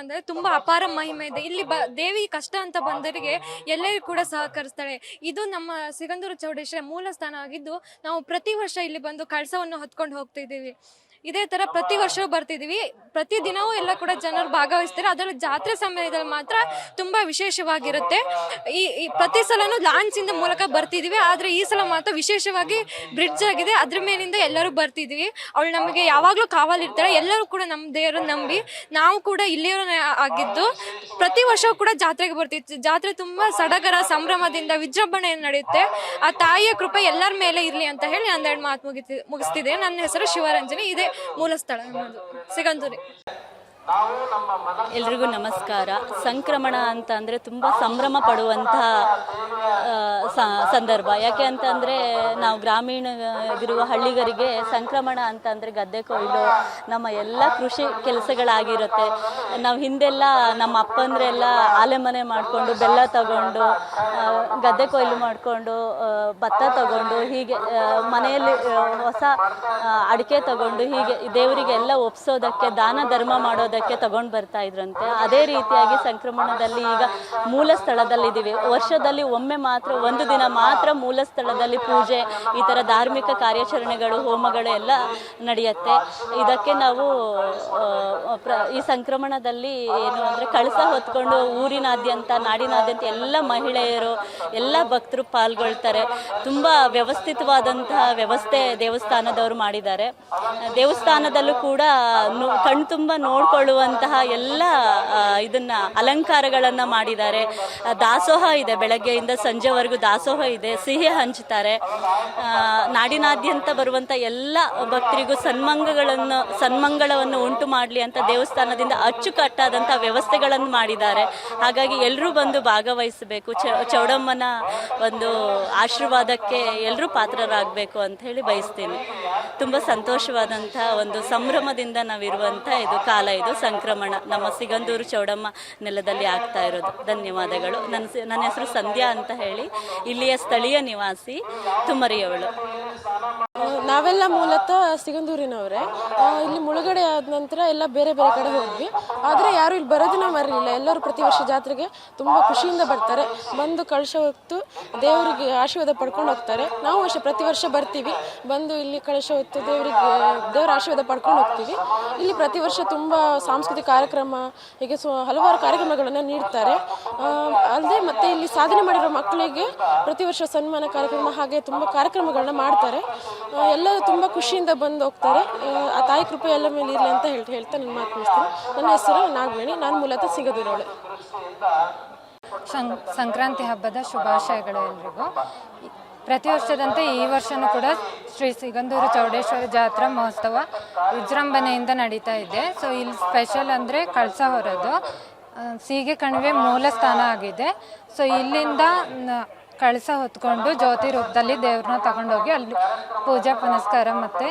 ಅಂದರೆ ತುಂಬ ಅಪಾರ ಮಹಿಮೆ ಇದೆ. ಇಲ್ಲಿ ದೇವಿ ಕಷ್ಟ ಅಂತ ಬಂದವರಿಗೆ ಎಲ್ಲರಿಗೂ ಕೂಡ ಸಹಕರಿಸ್ತಾಳೆ. ಇದು ನಮ್ಮ ಸಿಗಂದೂರು ಚೌಡೇಶ್ವರಿ ಮೂಲ ಸ್ಥಾನ ಆಗಿದ್ದು, ನಾವು ಪ್ರತಿ ವರ್ಷ ಇಲ್ಲಿ ಬಂದು ಕಳಸವನ್ನು ಹೊತ್ಕೊಂಡು ಹೋಗ್ತಿದ್ದೀವಿ. ಇದೇ ಥರ ಪ್ರತಿ ವರ್ಷವೂ ಬರ್ತಿದ್ದೀವಿ. ಪ್ರತಿ ದಿನವೂ ಎಲ್ಲ ಕೂಡ ಜನರು ಭಾಗವಹಿಸ್ತಾರೆ. ಅದರಲ್ಲಿ ಜಾತ್ರೆ ಸಮಯದಲ್ಲಿ ಮಾತ್ರ ತುಂಬ ವಿಶೇಷವಾಗಿರುತ್ತೆ. ಈ ಪ್ರತಿ ಸಲನೂ ಲಾಂಚಿಂದ ಮೂಲಕ ಬರ್ತಿದ್ದೀವಿ, ಆದರೆ ಈ ಸಲ ಮಾತ್ರ ವಿಶೇಷವಾಗಿ ಬ್ರಿಡ್ಜ್ ಆಗಿದೆ, ಅದ್ರ ಮೇಲಿಂದ ಎಲ್ಲರೂ ಬರ್ತಿದ್ದೀವಿ. ಅವಳು ನಮಗೆ ಯಾವಾಗಲೂ ಕಾವಲಿರ್ತಾಳೆ. ಎಲ್ಲರೂ ಕೂಡ ನಮ್ಮ ದೇವರನ್ನು ನಂಬಿ ನಾವು ಕೂಡ ಇಲ್ಲಿಯವರೇ ಆಗಿದ್ದು ಪ್ರತಿ ವರ್ಷವೂ ಕೂಡ ಜಾತ್ರೆಗೆ ಬರ್ತಿತ್ತು. ಜಾತ್ರೆ ತುಂಬ ಸಡಗರ ಸಂಭ್ರಮದಿಂದ ವಿಜೃಂಭಣೆ ನಡೆಯುತ್ತೆ. ಆ ತಾಯಿಯ ಕೃಪೆ ಎಲ್ಲರ ಮೇಲೆ ಇರಲಿ ಅಂತ ಹೇಳಿ ಒಂದೆರಡು ಮಾತು ಮುಗಿಸ್ತಿದೆ. ನನ್ನ ಹೆಸರು ಶಿವರಂಜನಿ. ಇದೇ ಮೂಲ ಸ್ಥಳ ನಮ್ಮದು ಸಿಗಂದೂರಿ. ಎಲ್ರಿಗೂ ನಮಸ್ಕಾರ. ಸಂಕ್ರಮಣ ಅಂತ ಅಂದರೆ ತುಂಬ ಸಂಭ್ರಮ ಪಡುವಂತಹ ಸಂದರ್ಭ. ಯಾಕೆ ಅಂತಂದರೆ ನಾವು ಗ್ರಾಮೀಣಗಿರುವ ಹಳ್ಳಿಗರಿಗೆ ಸಂಕ್ರಮಣ ಅಂತ ಅಂದರೆ ಗದ್ದೆ ಕೊಯ್ಲು, ನಮ್ಮ ಎಲ್ಲ ಕೃಷಿ ಕೆಲಸಗಳಾಗಿರುತ್ತೆ. ನಾವು ಹಿಂದೆಲ್ಲ ನಮ್ಮ ಅಪ್ಪಂದ್ರೆಲ್ಲ ಆಲೆಮನೆ ಮಾಡಿಕೊಂಡು ಬೆಲ್ಲ ತಗೊಂಡು ಗದ್ದೆ ಕೊಯ್ಲು ಮಾಡಿಕೊಂಡು ಭತ್ತ ತಗೊಂಡು ಹೀಗೆ ಮನೆಯಲ್ಲಿ ಹೊಸ ಅಡಿಕೆ ತಗೊಂಡು ಹೀಗೆ ದೇವರಿಗೆಲ್ಲ ಒಪ್ಸೋದಕ್ಕೆ ದಾನ ಧರ್ಮ ಮಾಡೋದಕ್ಕೆ ತಗೊಂಡು ಬರ್ತಾ ಇದ್ರಂತೆ. ಅದೇ ರೀತಿಯಾಗಿ ಸಂಕ್ರಮಣದಲ್ಲಿ ಈಗ ಮೂಲ ಸ್ಥಳದಲ್ಲಿದ್ದೀವಿ. ವರ್ಷದಲ್ಲಿ ಒಮ್ಮೆ ಮಾತ್ರ, ಒಂದು ದಿನ ಮಾತ್ರ ಮೂಲ ಸ್ಥಳದಲ್ಲಿ ಪೂಜೆ, ಈ ಥರ ಧಾರ್ಮಿಕ ಕಾರ್ಯಾಚರಣೆಗಳು, ಹೋಮಗಳು ಎಲ್ಲ ನಡೆಯುತ್ತೆ. ಇದಕ್ಕೆ ನಾವು ಈ ಸಂಕ್ರಮಣದಲ್ಲಿ ಏನು ಅಂದರೆ ಕಳಸ ಹೊತ್ಕೊಂಡು ಊರಿನಾದ್ಯಂತ ನಾಡಿನಾದ್ಯಂತ ಎಲ್ಲ ಮಹಿಳೆಯರು ಎಲ್ಲ ಭಕ್ತರು ಪಾಲ್ಗೊಳ್ತಾರೆ. ತುಂಬ ವ್ಯವಸ್ಥಿತವಾದಂತಹ ವ್ಯವಸ್ಥೆ ದೇವಸ್ಥಾನದವರು ಮಾಡಿದ್ದಾರೆ. ದೇವಸ್ಥಾನದಲ್ಲೂ ಕೂಡ ಕಣ್ತುಂಬ ನೋಡ್ಕೊಳ್ಳುವಂತಹ ಎಲ್ಲ ಇದನ್ನ ಅಲಂಕಾರಗಳನ್ನು ಮಾಡಿದ್ದಾರೆ. ದಾಸೋಹ ಇದೆ, ಬೆಳಗ್ಗೆಯಿಂದ ಸಂಜೆವರೆಗೂ ದಾಸೋಹ ಇದೆ, ಸಿಹಿ ಹಂಚ್ತಾರೆ. ನಾಡಿನಾದ್ಯಂತ ಬರುವಂಥ ಎಲ್ಲ ಭಕ್ತರಿಗೂ ಸನ್ಮಂಗಳವನ್ನು ಉಂಟು ಮಾಡಲಿ ಅಂತ ದೇವಸ್ಥಾನದಿಂದ ಅಚ್ಚುಕಟ್ಟಾದಂಥ ವ್ಯವಸ್ಥೆಗಳನ್ನು ಮಾಡಿದ್ದಾರೆ. ಹಾಗಾಗಿ ಎಲ್ಲರೂ ಬಂದು ಭಾಗವಹಿಸಬೇಕು, ಚೌಡಮ್ಮನ ಒಂದು ಆಶೀರ್ವಾದಕ್ಕೆ ಎಲ್ಲರೂ ಪಾತ್ರರಾಗಬೇಕು ಅಂತ ಹೇಳಿ ಬಯಸ್ತೀನಿ. ತುಂಬ ಸಂತೋಷವಾದಂಥ ಒಂದು ಸಂಭ್ರಮದಿಂದ ನಾವಿರುವಂಥ ಇದು ಕಾಲ, ಇದು ಸಂಕ್ರಮಣ ನಮ್ಮ ಸಿಗಂದೂರು ಚೌಡಮ್ಮ ನೆಲದಲ್ಲಿ ಆಗ್ತಾ ಇರೋದು. ಧನ್ಯವಾದಗಳು. ನನ್ನ ಹೆಸರು ಸಂಧ್ಯಾ ಅಂತ ಹೇಳಿ, ಇಲ್ಲಿಯ ಸ್ಥಳೀಯ ನಿವಾಸಿ, ತುಮರಿಯವಳು. ನಾವೆಲ್ಲ ಮೂಲತಃ ಸಿಗಂದೂರಿನವರೇ. ಇಲ್ಲಿ ಮುಳುಗಡೆ ಆದ ನಂತರ ಎಲ್ಲ ಬೇರೆ ಬೇರೆ ಕಡೆ ಹೋದ್ವಿ, ಆದರೆ ಯಾರು ಇಲ್ಲಿ ಬರೋದನ್ನ ಮರಲಿಲ್ಲ. ಎಲ್ಲರೂ ಪ್ರತಿ ವರ್ಷ ಜಾತ್ರೆಗೆ ತುಂಬ ಖುಷಿಯಿಂದ ಬರ್ತಾರೆ. ಬಂದು ಕಳಶ ಹೊತ್ತು ದೇವರಿಗೆ ಆಶೀರ್ವಾದ ಪಡ್ಕೊಂಡು ಹೋಗ್ತಾರೆ. ನಾವು ಅಷ್ಟೇ ಪ್ರತಿ ವರ್ಷ ಬರ್ತೀವಿ, ಬಂದು ಇಲ್ಲಿ ಕಳಶ ಹೊತ್ತು ದೇವರ ಆಶೀರ್ವಾದ ಪಡ್ಕೊಂಡು ಹೋಗ್ತೀವಿ. ಇಲ್ಲಿ ಪ್ರತಿ ವರ್ಷ ತುಂಬ ಸಾಂಸ್ಕೃತಿಕ ಕಾರ್ಯಕ್ರಮ, ಹೀಗೆ ಹಲವಾರು ಕಾರ್ಯಕ್ರಮಗಳನ್ನು ನೀಡ್ತಾರೆ. ಅಲ್ಲದೆ ಮತ್ತೆ ಇಲ್ಲಿ ಸಾಧನೆ ಮಾಡಿರೋ ಮಕ್ಕಳಿಗೆ ಪ್ರತಿ ವರ್ಷ ಸನ್ಮಾನ ಕಾರ್ಯಕ್ರಮ, ಹಾಗೆ ತುಂಬ ಕಾರ್ಯಕ್ರಮಗಳನ್ನ ಮಾಡ್ತಾರೆ. ಎಲ್ಲರೂ ತುಂಬ ಖುಷಿಯಿಂದ ಬಂದು ಹೋಗ್ತಾರೆ. ಆ ತಾಯಿ ಕೃಪೆ ಎಲ್ಲ ಮೇಲೆ ಇರಲಿ ಅಂತ ಹೇಳ್ತಾ ನನ್ನ ಮಾತು ಮುಗಿಸ್ತೀನಿ. ನನ್ನ ಹೆಸರು ನಾಗವೇಣಿ, ನಾನು ಮೂಲತಃ ಸಿಗದೂರವಳೆ. ಸಂಕ್ರಾಂತಿ ಹಬ್ಬದ ಶುಭಾಶಯಗಳು ಎಲ್ರಿಗೂ. ಪ್ರತಿ ವರ್ಷದಂತೆ ಈ ವರ್ಷವೂ ಕೂಡ ಶ್ರೀ ಸಿಗಂದೂರು ಚೌಡೇಶ್ವರಿ ಜಾತ್ರಾ ಮಹೋತ್ಸವ ವಿಜೃಂಭಣೆಯಿಂದ ನಡೀತಾ ಇದೆ. ಸೊ ಇಲ್ಲಿ ಸ್ಪೆಷಲ್ ಅಂದರೆ ಕಳಸ ಹೊರೋದು. ಸೀಗೆ ಕಣಿವೆ ಮೂಲ ಸ್ಥಾನ ಆಗಿದೆ. ಸೊ ಇಲ್ಲಿಂದ ಕಳಸ ಹೊತ್ಕೊಂಡು ಜ್ಯೋತಿ ರೂಪದಲ್ಲಿ ದೇವ್ರನ್ನ ತಗೊಂಡೋಗಿ ಅಲ್ಲಿ ಪೂಜಾ ಪುನಸ್ಕಾರ ಮತ್ತು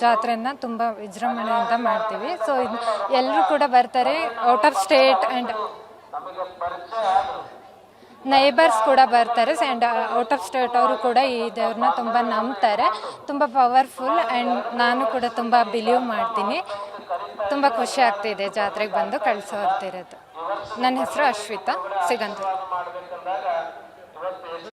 ಜಾತ್ರೆಯನ್ನು ತುಂಬ ವಿಜೃಂಭಣೆಯಿಂದ ಮಾಡ್ತೀವಿ. ಸೊ ಎಲ್ಲರೂ ಕೂಡ ಬರ್ತಾರೆ. Out of state and neighbours ಕೂಡ ಬರ್ತಾರೆ. ಆ್ಯಂಡ್ ಔಟ್ ಆಫ್ ಸ್ಟೇಟ್ ಅವರು ಕೂಡ ಈ ದೇವ್ರನ್ನ ತುಂಬ ನಂಬ್ತಾರೆ. ತುಂಬ ಪವರ್ಫುಲ್ ಆ್ಯಂಡ್ ನಾನು ಕೂಡ ತುಂಬ ಬಿಲೀವ್ ಮಾಡ್ತೀನಿ. ತುಂಬ ಖುಷಿ ಆಗ್ತಿದೆ ಜಾತ್ರೆಗೆ ಬಂದು ಕಳಸ ಹೊರ್ತಿರೋದು. ನನ್ನ ಹೆಸರು ಅಶ್ವಿತಾ, ಸಿಗಂದೂರು.